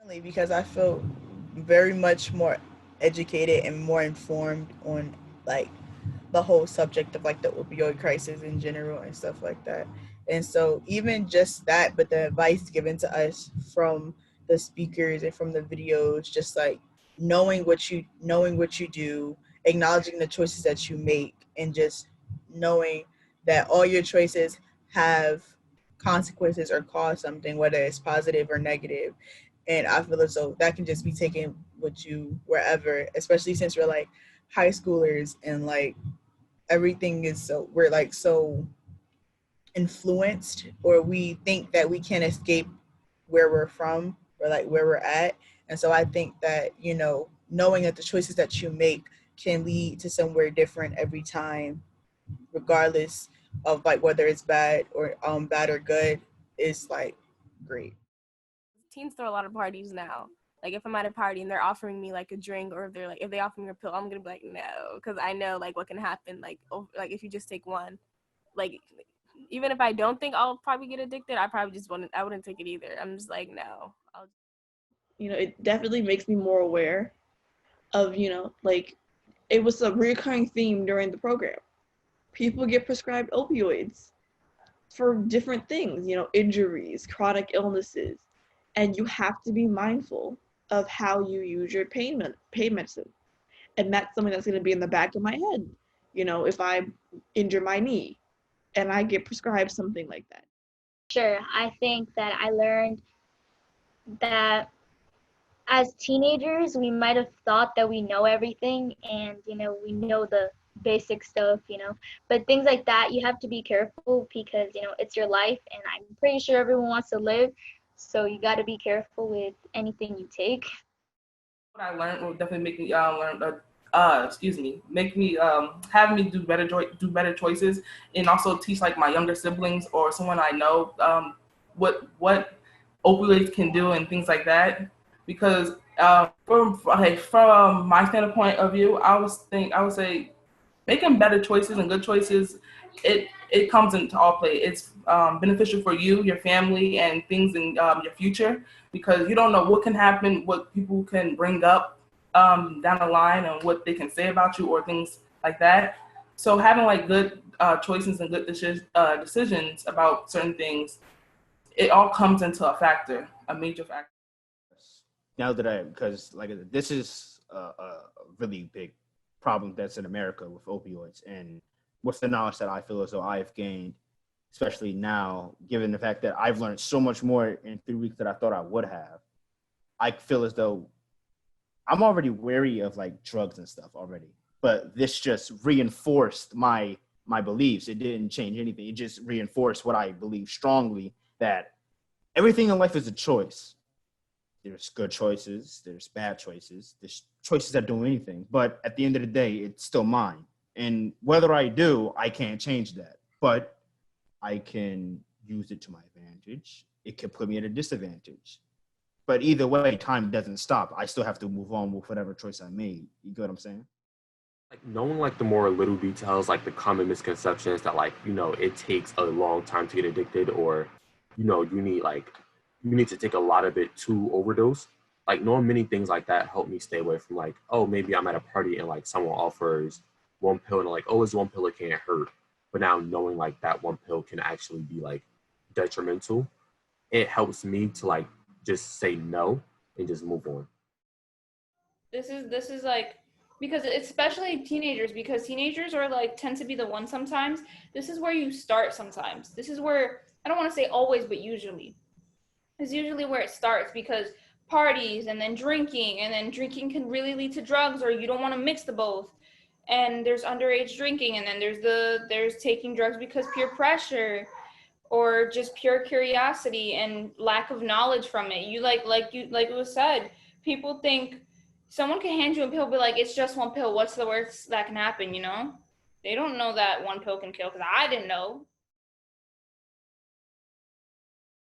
Because I feel very much more educated and more informed on like the whole subject of like the opioid crisis in general and stuff like that. And so even just that, but the advice given to us from the speakers and from the videos, just like knowing what you do, acknowledging the choices that you make, and just knowing that all your choices have consequences or cause something, whether it's positive or negative. And I feel as though that can just be taken with you wherever, especially since we're like high schoolers and like everything is so we're like so influenced, or we think that we can't escape where we're from or like where we're at. And so I think that, knowing that the choices that you make can lead to somewhere different every time, regardless of like whether it's bad or good, is like great. Teens throw a lot of parties now. Like if I'm at a party and they're offering me like a drink, or if they offer me a pill, I'm gonna be like no, because I know like what can happen. Like if you just take one, like even if I don't think I'll probably get addicted, I wouldn't take it either. I'm just like no. It definitely makes me more aware of, like it was a recurring theme during the program. People get prescribed opioids for different things, injuries, chronic illnesses, and you have to be mindful of how you use your pain medicine. And that's something that's going to be in the back of my head, if I injure my knee and I get prescribed something like that. Sure, I think that I learned that as teenagers, we might have thought that we know everything and, we know the basic stuff, but things like that, you have to be careful because, it's your life and I'm pretty sure everyone wants to live. So you got to be careful with anything you take. What I learned will definitely make me make me have me do better choices, and also teach like my younger siblings or someone I know what opioids can do and things like that. Because from my standpoint of view, I would say making better choices and good choices, it comes into all play. It's beneficial for you, your family, and things in your future, because you don't know what can happen, what people can bring up down the line, and what they can say about you or things like that. So having like good choices and good decisions about certain things, it all comes into a major factor. Now that because like this is a really big problem that's in America with opioids, and with the knowledge that I feel as though I've gained, especially now, given the fact that I've learned so much more in 3 weeks than I thought I would have, I feel as though I'm already wary of like drugs and stuff already, but this just reinforced my beliefs. It didn't change anything. It just reinforced what I believe strongly, that everything in life is a choice. There's good choices, there's bad choices, there's choices that do anything. But at the end of the day, it's still mine. And whether I do, I can't change that. But I can use it to my advantage. It could put me at a disadvantage. But either way, time doesn't stop. I still have to move on with whatever choice I made. You get what I'm saying? Like knowing like the more little details, like the common misconceptions that it takes a long time to get addicted, or you need to take a lot of it to overdose. Like knowing many things like that helped me stay away from like, oh, maybe I'm at a party and like someone offers one pill and like, oh, it's one pill, it can't hurt. But now knowing like that one pill can actually be like detrimental, it helps me to like just say no and just move on. This is like, because especially teenagers, because teenagers are like tend to be the ones sometimes. This is where you start sometimes. This is where, I don't want to say always, but usually. Is usually where it starts, because parties and then drinking can really lead to drugs, or you don't want to mix the both. And there's underage drinking, and then there's taking drugs because peer pressure or just pure curiosity and lack of knowledge from it. You like it was said, people think someone can hand you a pill, be like, it's just one pill, what's the worst that can happen, They don't know that one pill can kill, because I didn't know.